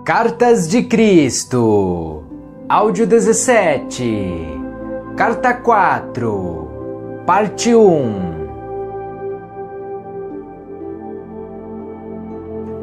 Cartas de Cristo, Áudio 17, Carta 4, Parte 1.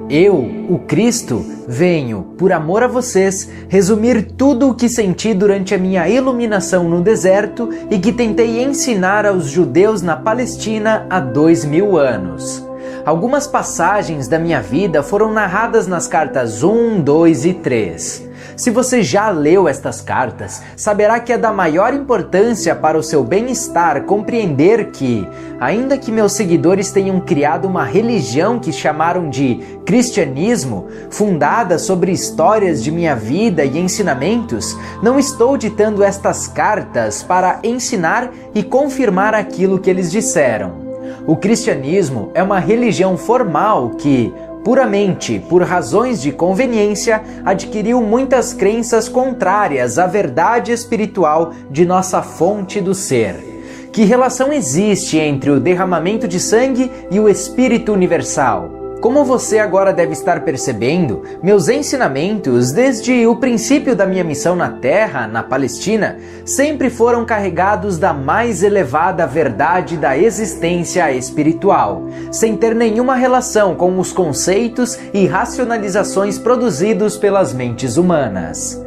Eu, o Cristo, venho, por amor a vocês, resumir tudo o que senti durante a minha iluminação no deserto e que tentei ensinar aos judeus na Palestina há 2000 anos. Algumas passagens da minha vida foram narradas nas cartas 1, 2 e 3. Se você já leu estas cartas, saberá que é da maior importância para o seu bem-estar compreender que, ainda que meus seguidores tenham criado uma religião que chamaram de cristianismo, fundada sobre histórias de minha vida e ensinamentos, não estou ditando estas cartas para ensinar e confirmar aquilo que eles disseram. O cristianismo é uma religião formal que, puramente por razões de conveniência, adquiriu muitas crenças contrárias à verdade espiritual de nossa fonte do ser. Que relação existe entre o derramamento de sangue e o Espírito Universal? Como você agora deve estar percebendo, meus ensinamentos, desde o princípio da minha missão na Terra, na Palestina, sempre foram carregados da mais elevada verdade da existência espiritual, sem ter nenhuma relação com os conceitos e racionalizações produzidos pelas mentes humanas.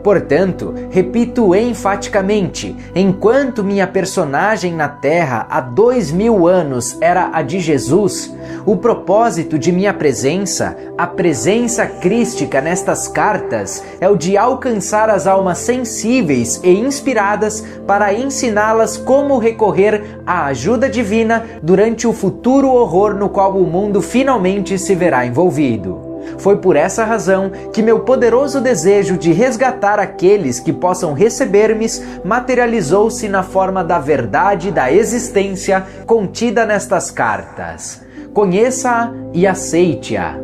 Portanto, repito enfaticamente, enquanto minha personagem na Terra há 2000 anos era a de Jesus, o propósito de minha presença, a presença crística nestas cartas, é o de alcançar as almas sensíveis e inspiradas para ensiná-las como recorrer à ajuda divina durante o futuro horror no qual o mundo finalmente se verá envolvido. Foi por essa razão que meu poderoso desejo de resgatar aqueles que possam receber-me materializou-se na forma da verdade da existência contida nestas cartas. Conheça-a e aceite-a.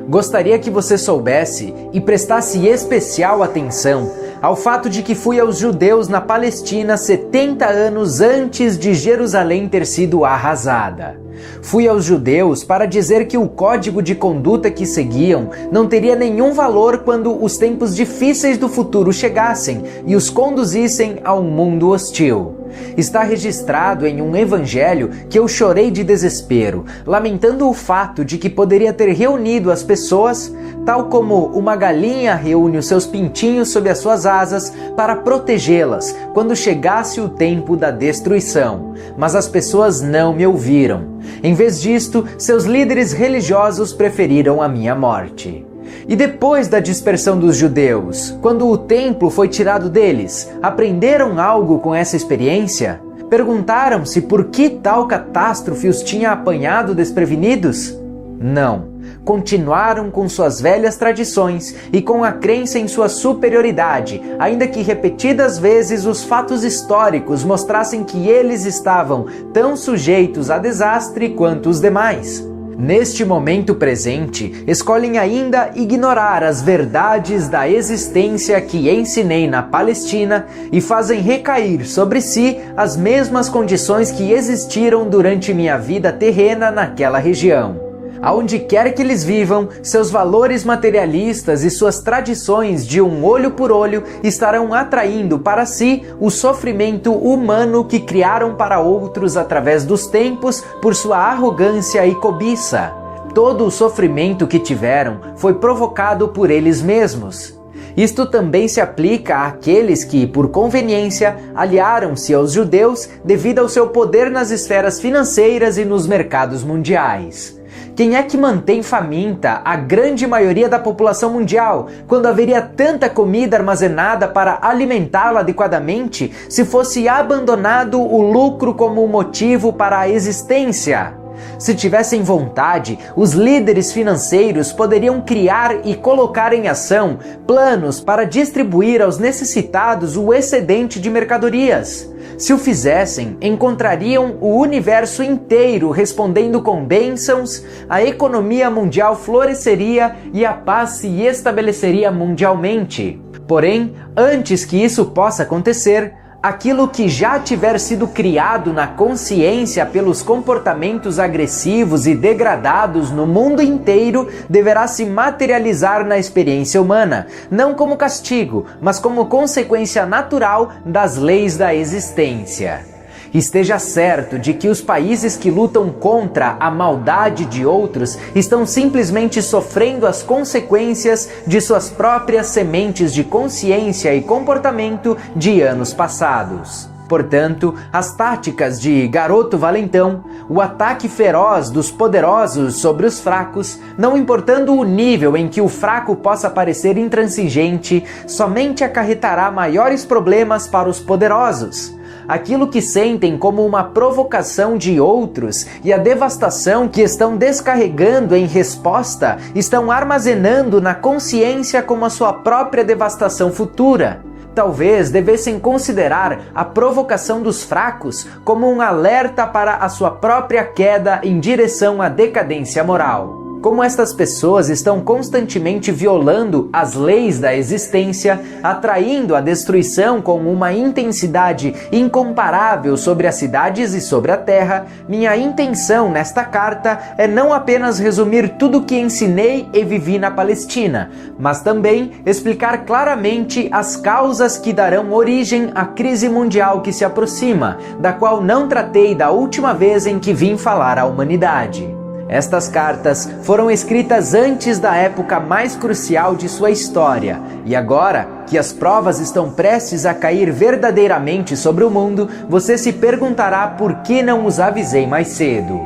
Gostaria que você soubesse e prestasse especial atenção ao fato de que fui aos judeus na Palestina 70 anos antes de Jerusalém ter sido arrasada. Fui aos judeus para dizer que o código de conduta que seguiam não teria nenhum valor quando os tempos difíceis do futuro chegassem e os conduzissem a um mundo hostil. Está registrado em um evangelho que eu chorei de desespero, lamentando o fato de que poderia ter reunido as pessoas, tal como uma galinha reúne os seus pintinhos sob as suas asas para protegê-las quando chegasse o tempo da destruição. Mas as pessoas não me ouviram. Em vez disto, seus líderes religiosos preferiram a minha morte. E depois da dispersão dos judeus, quando o templo foi tirado deles, aprenderam algo com essa experiência? Perguntaram-se por que tal catástrofe os tinha apanhado desprevenidos? Não. Continuaram com suas velhas tradições e com a crença em sua superioridade, ainda que repetidas vezes os fatos históricos mostrassem que eles estavam tão sujeitos a desastre quanto os demais. Neste momento presente, escolhem ainda ignorar as verdades da existência que ensinei na Palestina e fazem recair sobre si as mesmas condições que existiram durante minha vida terrena naquela região. Aonde quer que eles vivam, seus valores materialistas e suas tradições de um olho por olho estarão atraindo para si o sofrimento humano que criaram para outros através dos tempos por sua arrogância e cobiça. Todo o sofrimento que tiveram foi provocado por eles mesmos. Isto também se aplica àqueles que, por conveniência, aliaram-se aos judeus devido ao seu poder nas esferas financeiras e nos mercados mundiais. Quem é que mantém faminta a grande maioria da população mundial, quando haveria tanta comida armazenada para alimentá-la adequadamente, se fosse abandonado o lucro como motivo para a existência? Se tivessem vontade, os líderes financeiros poderiam criar e colocar em ação planos para distribuir aos necessitados o excedente de mercadorias. Se o fizessem, encontrariam o universo inteiro respondendo com bênçãos, a economia mundial floresceria e a paz se estabeleceria mundialmente. Porém, antes que isso possa acontecer, Aquilo que já tiver sido criado na consciência pelos comportamentos agressivos e degradados no mundo inteiro deverá se materializar na experiência humana, não como castigo, mas como consequência natural das leis da existência. Esteja certo de que os países que lutam contra a maldade de outros estão simplesmente sofrendo as consequências de suas próprias sementes de consciência e comportamento de anos passados. Portanto, as táticas de garoto valentão, o ataque feroz dos poderosos sobre os fracos, não importando o nível em que o fraco possa parecer intransigente, somente acarretará maiores problemas para os poderosos. Aquilo que sentem como uma provocação de outros e a devastação que estão descarregando em resposta estão armazenando na consciência como a sua própria devastação futura. Talvez devessem considerar a provocação dos fracos como um alerta para a sua própria queda em direção à decadência moral. Como estas pessoas estão constantemente violando as leis da existência, atraindo a destruição com uma intensidade incomparável sobre as cidades e sobre a terra, minha intenção nesta carta é não apenas resumir tudo o que ensinei e vivi na Palestina, mas também explicar claramente as causas que darão origem à crise mundial que se aproxima, da qual não tratei da última vez em que vim falar à humanidade. Estas cartas foram escritas antes da época mais crucial de sua história, e agora que as provas estão prestes a cair verdadeiramente sobre o mundo, você se perguntará por que não os avisei mais cedo.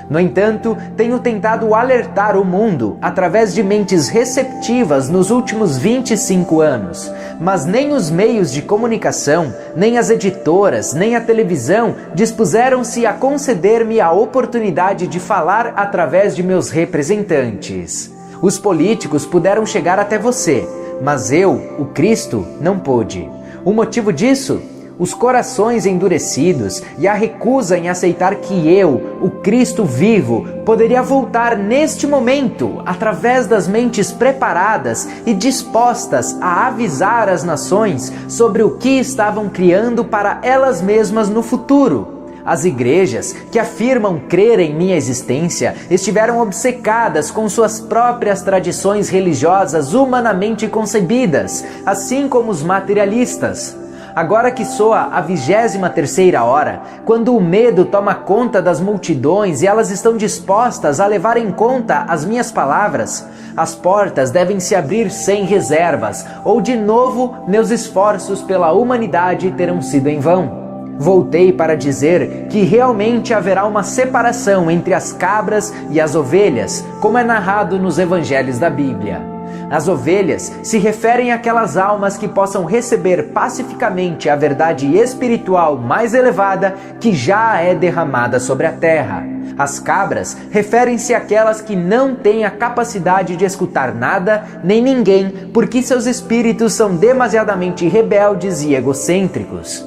No entanto, tenho tentado alertar o mundo através de mentes receptivas nos últimos 25 anos, mas nem os meios de comunicação, nem as editoras, nem a televisão dispuseram-se a conceder-me a oportunidade de falar através de meus representantes. Os políticos puderam chegar até você, mas eu, o Cristo, não pude. O motivo disso? Os corações endurecidos e a recusa em aceitar que eu, o Cristo vivo, poderia voltar neste momento através das mentes preparadas e dispostas a avisar as nações sobre o que estavam criando para elas mesmas no futuro. As igrejas, que afirmam crer em minha existência, estiveram obcecadas com suas próprias tradições religiosas humanamente concebidas, assim como os materialistas. Agora que soa a 23ª hora, quando o medo toma conta das multidões e elas estão dispostas a levar em conta as minhas palavras, as portas devem se abrir sem reservas, ou de novo meus esforços pela humanidade terão sido em vão. Voltei para dizer que realmente haverá uma separação entre as cabras e as ovelhas, como é narrado nos evangelhos da Bíblia. As ovelhas se referem àquelas almas que possam receber pacificamente a verdade espiritual mais elevada que já é derramada sobre a terra. As cabras referem-se àquelas que não têm a capacidade de escutar nada nem ninguém, porque seus espíritos são demasiadamente rebeldes e egocêntricos.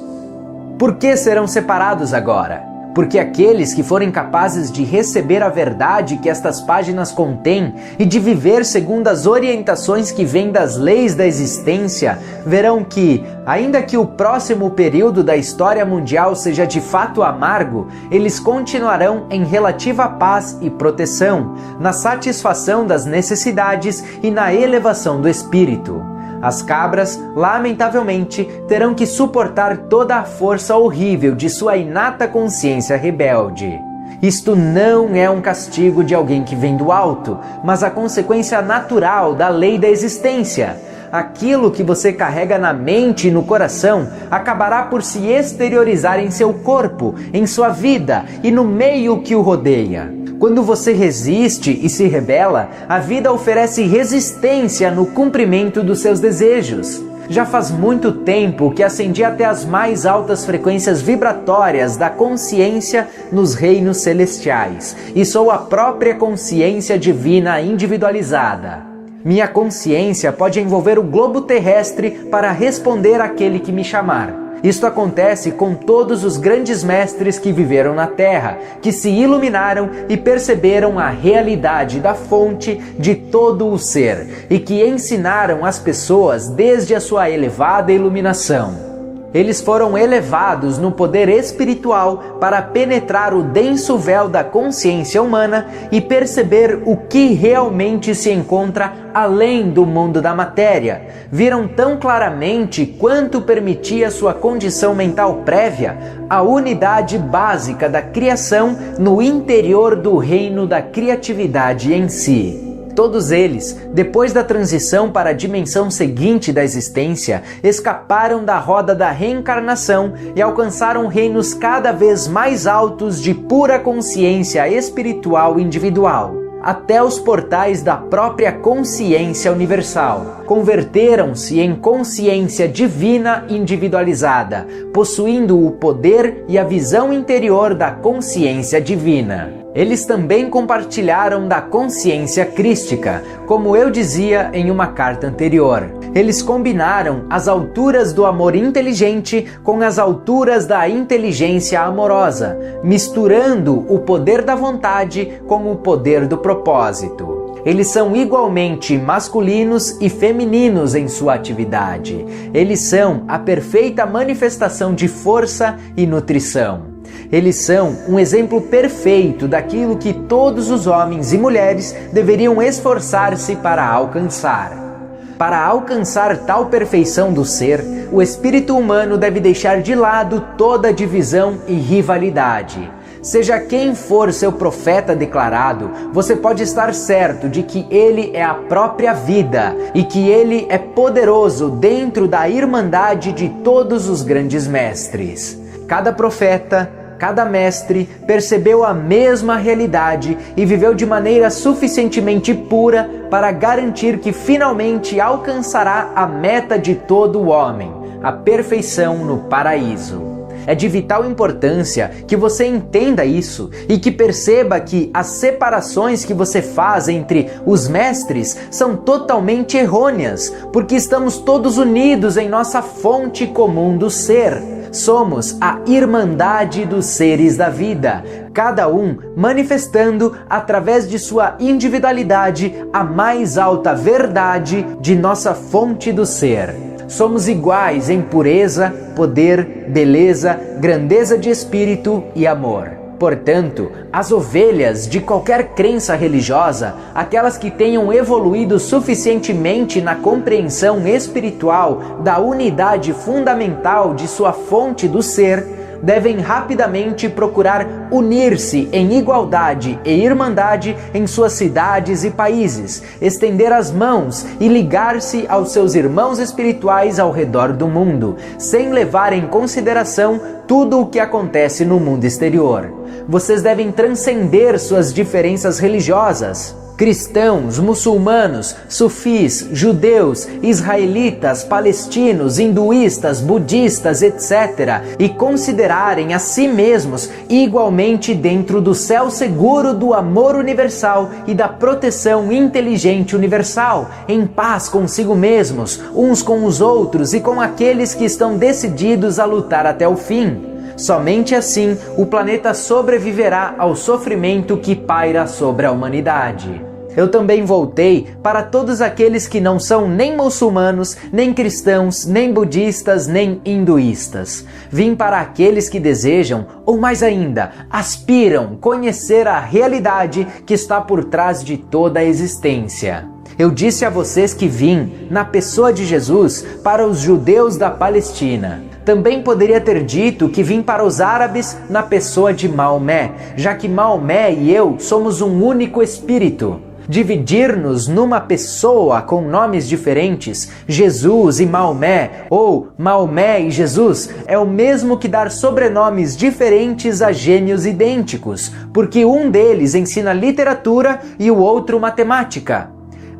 Por que serão separados agora? Porque aqueles que forem capazes de receber a verdade que estas páginas contêm e de viver segundo as orientações que vêm das leis da existência, verão que, ainda que o próximo período da história mundial seja de fato amargo, eles continuarão em relativa paz e proteção, na satisfação das necessidades e na elevação do espírito. As cabras, lamentavelmente, terão que suportar toda a força horrível de sua inata consciência rebelde. Isto não é um castigo de alguém que vem do alto, mas a consequência natural da lei da existência. Aquilo que você carrega na mente e no coração acabará por se exteriorizar em seu corpo, em sua vida e no meio que o rodeia. Quando você resiste e se rebela, a vida oferece resistência no cumprimento dos seus desejos. Já faz muito tempo que ascendi até as mais altas frequências vibratórias da consciência nos reinos celestiais, e sou a própria consciência divina individualizada. Minha consciência pode envolver o globo terrestre para responder àquele que me chamar. Isto acontece com todos os grandes mestres que viveram na Terra, que se iluminaram e perceberam a realidade da fonte de todo o ser, e que ensinaram as pessoas desde a sua elevada iluminação. Eles foram elevados no poder espiritual para penetrar o denso véu da consciência humana e perceber o que realmente se encontra além do mundo da matéria. Viram tão claramente quanto permitia sua condição mental prévia a unidade básica da criação no interior do reino da criatividade em si. Todos eles, depois da transição para a dimensão seguinte da existência, escaparam da roda da reencarnação e alcançaram reinos cada vez mais altos de pura consciência espiritual individual, até os portais da própria consciência universal. Converteram-se em consciência divina individualizada, possuindo o poder e a visão interior da consciência divina. Eles também compartilharam da consciência crística, como eu dizia em uma carta anterior. Eles combinaram as alturas do amor inteligente com as alturas da inteligência amorosa, misturando o poder da vontade com o poder do propósito. Eles são igualmente masculinos e femininos em sua atividade. Eles são a perfeita manifestação de força e nutrição. Eles são um exemplo perfeito daquilo que todos os homens e mulheres deveriam esforçar-se para alcançar. Para alcançar tal perfeição do ser, o espírito humano deve deixar de lado toda divisão e rivalidade. Seja quem for seu profeta declarado, você pode estar certo de que ele é a própria vida e que ele é poderoso dentro da irmandade de todos os grandes mestres. Cada profeta, cada mestre percebeu a mesma realidade e viveu de maneira suficientemente pura para garantir que finalmente alcançará a meta de todo o homem, a perfeição no paraíso. É de vital importância que você entenda isso e que perceba que as separações que você faz entre os mestres são totalmente errôneas, porque estamos todos unidos em nossa fonte comum do ser. Somos a irmandade dos seres da vida, cada um manifestando através de sua individualidade a mais alta verdade de nossa fonte do ser. Somos iguais em pureza, poder, beleza, grandeza de espírito e amor. Portanto, as ovelhas de qualquer crença religiosa, aquelas que tenham evoluído suficientemente na compreensão espiritual da unidade fundamental de sua fonte do ser, devem rapidamente procurar unir-se em igualdade e irmandade em suas cidades e países, estender as mãos e ligar-se aos seus irmãos espirituais ao redor do mundo, sem levar em consideração tudo o que acontece no mundo exterior. Vocês devem transcender suas diferenças religiosas. Cristãos, muçulmanos, sufis, judeus, israelitas, palestinos, hinduístas, budistas, etc., e considerarem a si mesmos igualmente dentro do céu seguro do amor universal e da proteção inteligente universal, em paz consigo mesmos, uns com os outros e com aqueles que estão decididos a lutar até o fim. Somente assim o planeta sobreviverá ao sofrimento que paira sobre a humanidade. Eu também voltei para todos aqueles que não são nem muçulmanos, nem cristãos, nem budistas, nem hinduístas. Vim para aqueles que desejam, ou mais ainda, aspiram conhecer a realidade que está por trás de toda a existência. Eu disse a vocês que vim, na pessoa de Jesus, para os judeus da Palestina. Também poderia ter dito que vim para os árabes na pessoa de Maomé, já que Maomé e eu somos um único espírito. Dividir-nos numa pessoa com nomes diferentes, Jesus e Maomé, ou Maomé e Jesus, é o mesmo que dar sobrenomes diferentes a gênios idênticos, porque um deles ensina literatura e o outro matemática.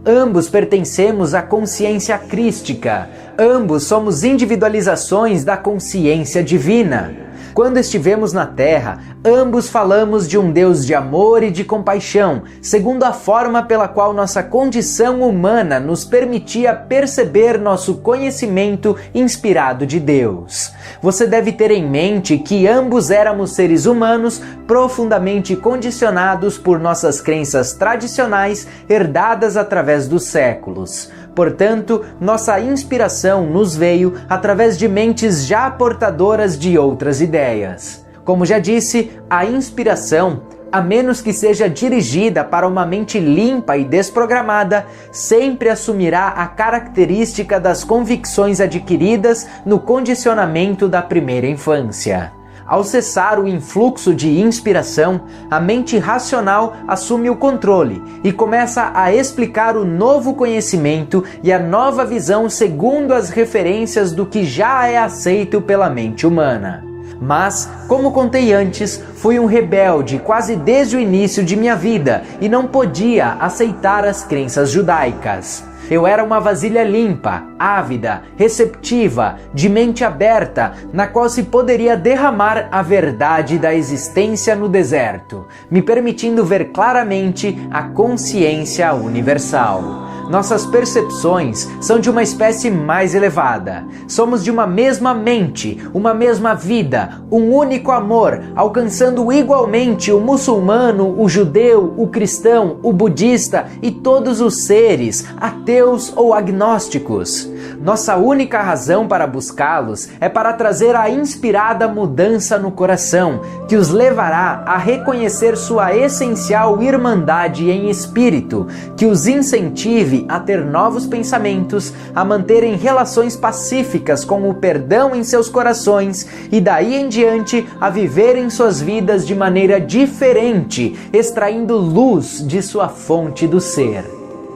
Ambos pertencemos à consciência crística. Ambos somos individualizações da consciência divina. Quando estivemos na Terra, ambos falamos de um Deus de amor e de compaixão, segundo a forma pela qual nossa condição humana nos permitia perceber nosso conhecimento inspirado de Deus. Você deve ter em mente que ambos éramos seres humanos profundamente condicionados por nossas crenças tradicionais herdadas através dos séculos. Portanto, nossa inspiração nos veio através de mentes já portadoras de outras ideias. Como já disse, a inspiração, a menos que seja dirigida para uma mente limpa e desprogramada, sempre assumirá a característica das convicções adquiridas no condicionamento da primeira infância. Ao cessar o influxo de inspiração, a mente racional assume o controle e começa a explicar o novo conhecimento e a nova visão segundo as referências do que já é aceito pela mente humana. Mas, como contei antes, fui um rebelde quase desde o início de minha vida e não podia aceitar as crenças judaicas. Eu era uma vasilha limpa, ávida, receptiva, de mente aberta, na qual se poderia derramar a verdade da existência no deserto, me permitindo ver claramente a consciência universal. Nossas percepções são de uma espécie mais elevada. Somos de uma mesma mente, uma mesma vida, um único amor, alcançando igualmente o muçulmano, o judeu, o cristão, o budista e todos os seres, ateus ou agnósticos. Nossa única razão para buscá-los é para trazer a inspirada mudança no coração, que os levará a reconhecer sua essencial irmandade em espírito, que os incentive a ter novos pensamentos, a manterem relações pacíficas com o perdão em seus corações e daí em diante a viverem suas vidas de maneira diferente, extraindo luz de sua fonte do ser.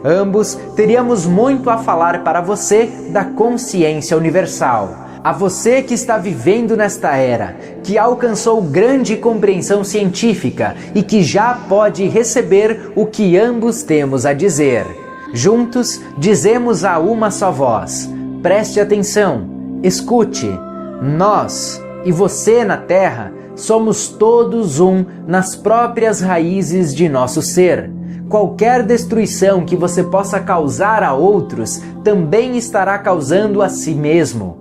Ambos teríamos muito a falar para você da consciência universal. A você que está vivendo nesta era, que alcançou grande compreensão científica e que já pode receber o que ambos temos a dizer. Juntos, dizemos a uma só voz: preste atenção, escute. Nós e você na Terra somos todos um nas próprias raízes de nosso ser. Qualquer destruição que você possa causar a outros também estará causando a si mesmo.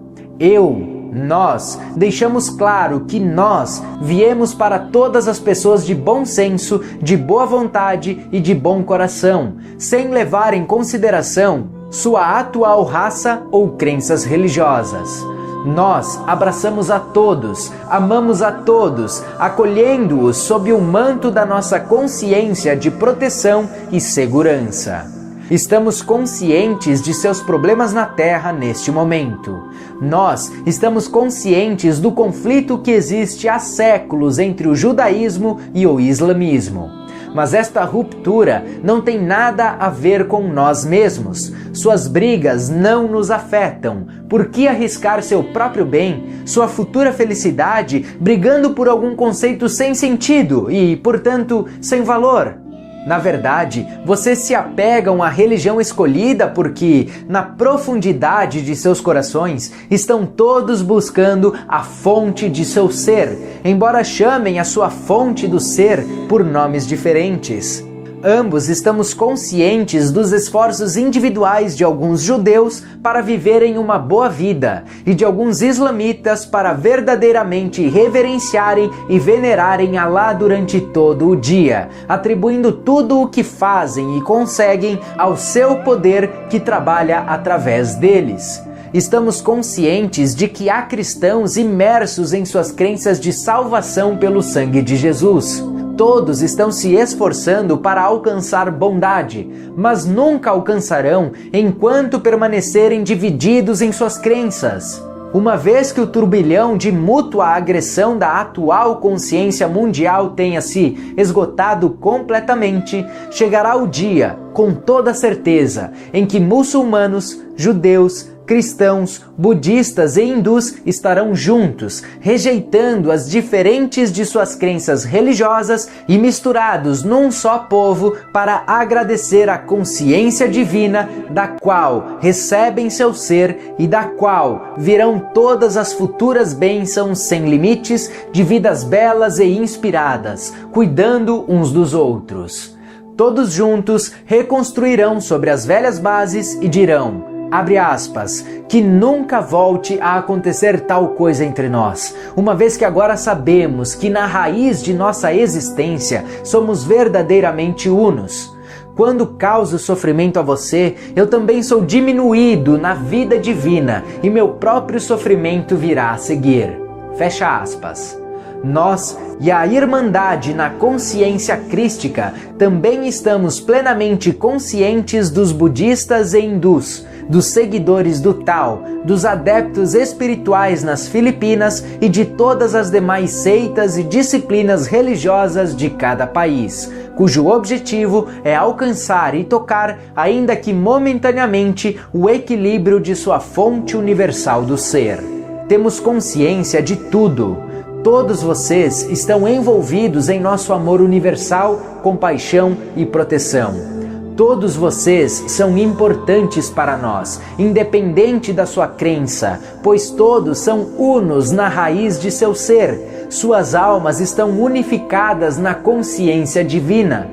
Nós, deixamos claro que nós viemos para todas as pessoas de bom senso, de boa vontade e de bom coração, sem levar em consideração sua atual raça ou crenças religiosas. Nós abraçamos a todos, amamos a todos, acolhendo-os sob o manto da nossa consciência de proteção e segurança. Estamos conscientes de seus problemas na Terra neste momento. Nós estamos conscientes do conflito que existe há séculos entre o judaísmo e o islamismo. Mas esta ruptura não tem nada a ver com nós mesmos. Suas brigas não nos afetam. Por que arriscar seu próprio bem, sua futura felicidade, brigando por algum conceito sem sentido e, portanto, sem valor? Na verdade, vocês se apegam à religião escolhida porque, na profundidade de seus corações, estão todos buscando a fonte de seu ser, embora chamem a sua fonte do ser por nomes diferentes. Ambos estamos conscientes dos esforços individuais de alguns judeus para viverem uma boa vida e de alguns islamitas para verdadeiramente reverenciarem e venerarem Alá durante todo o dia, atribuindo tudo o que fazem e conseguem ao seu poder que trabalha através deles. Estamos conscientes de que há cristãos imersos em suas crenças de salvação pelo sangue de Jesus. Todos estão se esforçando para alcançar bondade, mas nunca alcançarão enquanto permanecerem divididos em suas crenças. Uma vez que o turbilhão de mútua agressão da atual consciência mundial tenha se esgotado completamente, chegará o dia, com toda certeza, em que muçulmanos, judeus, cristãos, budistas e hindus estarão juntos, rejeitando as diferentes de suas crenças religiosas e misturados num só povo para agradecer a consciência divina da qual recebem seu ser e da qual virão todas as futuras bênçãos sem limites de vidas belas e inspiradas, cuidando uns dos outros. Todos juntos reconstruirão sobre as velhas bases e dirão: abre aspas, que nunca volte a acontecer tal coisa entre nós, uma vez que agora sabemos que na raiz de nossa existência somos verdadeiramente unos. Quando causo sofrimento a você, eu também sou diminuído na vida divina e meu próprio sofrimento virá a seguir. Fecha aspas. Nós e a Irmandade na consciência crística também estamos plenamente conscientes dos budistas e hindus, dos seguidores do Tao, dos adeptos espirituais nas Filipinas e de todas as demais seitas e disciplinas religiosas de cada país, cujo objetivo é alcançar e tocar, ainda que momentaneamente, o equilíbrio de sua fonte universal do ser. Temos consciência de tudo. Todos vocês estão envolvidos em nosso amor universal, compaixão e proteção. Todos vocês são importantes para nós, independente da sua crença, pois todos são unos na raiz de seu ser. Suas almas estão unificadas na consciência divina.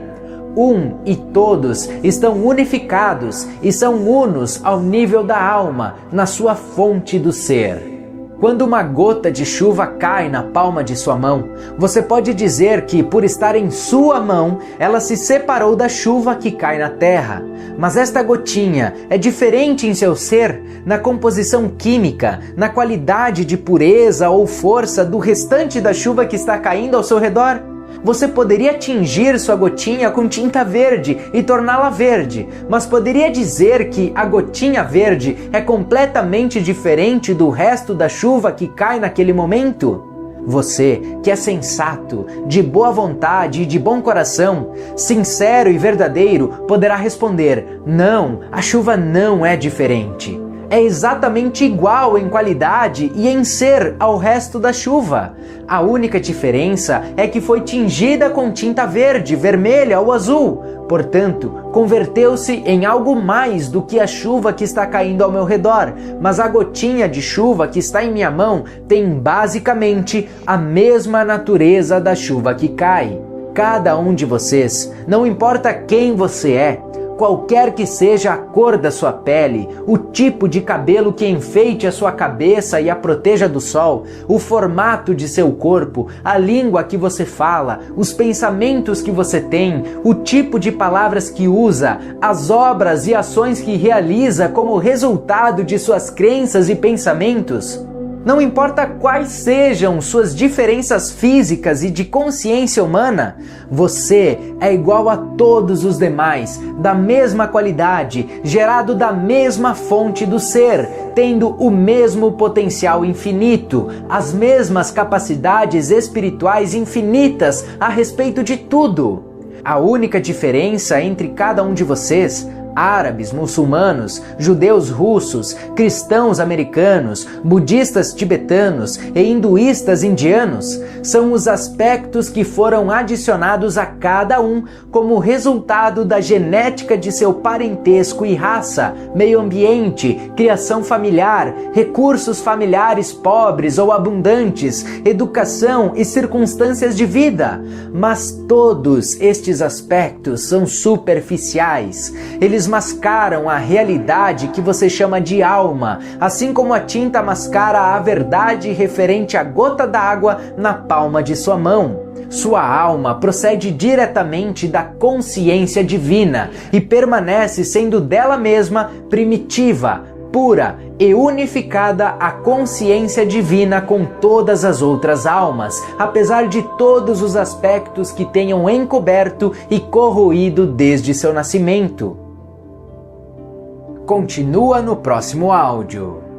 E todos estão unificados e são unos ao nível da alma, na sua fonte do ser. Quando uma gota de chuva cai na palma de sua mão, você pode dizer que, por estar em sua mão, ela se separou da chuva que cai na terra. Mas esta gotinha é diferente em seu ser, na composição química, na qualidade de pureza ou força do restante da chuva que está caindo ao seu redor. Você poderia tingir sua gotinha com tinta verde e torná-la verde, mas poderia dizer que a gotinha verde é completamente diferente do resto da chuva que cai naquele momento? Você, que é sensato, de boa vontade e de bom coração, sincero e verdadeiro, poderá responder: não, a chuva não é diferente. É exatamente igual em qualidade e em ser ao resto da chuva. A única diferença é que foi tingida com tinta verde, vermelha ou azul. Portanto, converteu-se em algo mais do que a chuva que está caindo ao meu redor. Mas a gotinha de chuva que está em minha mão tem basicamente a mesma natureza da chuva que cai. Cada um de vocês, não importa quem você é, qualquer que seja a cor da sua pele, o tipo de cabelo que enfeite a sua cabeça e a proteja do sol, o formato de seu corpo, a língua que você fala, os pensamentos que você tem, o tipo de palavras que usa, as obras e ações que realiza como resultado de suas crenças e pensamentos. Não importa quais sejam suas diferenças físicas e de consciência humana, você é igual a todos os demais, da mesma qualidade, gerado da mesma fonte do ser, tendo o mesmo potencial infinito, as mesmas capacidades espirituais infinitas a respeito de tudo. A única diferença entre cada um de vocês, árabes, muçulmanos, judeus russos, cristãos americanos, budistas tibetanos e hinduístas indianos, são os aspectos que foram adicionados a cada um como resultado da genética de seu parentesco e raça, meio ambiente, criação familiar, recursos familiares pobres ou abundantes, educação e circunstâncias de vida. Mas todos estes aspectos são superficiais. Eles mascaram a realidade que você chama de alma, assim como a tinta mascara a verdade referente à gota d'água na palma de sua mão. Sua alma procede diretamente da consciência divina e permanece sendo dela mesma primitiva, pura e unificada à consciência divina com todas as outras almas, apesar de todos os aspectos que tenham encoberto e corroído desde seu nascimento. Continua no próximo áudio.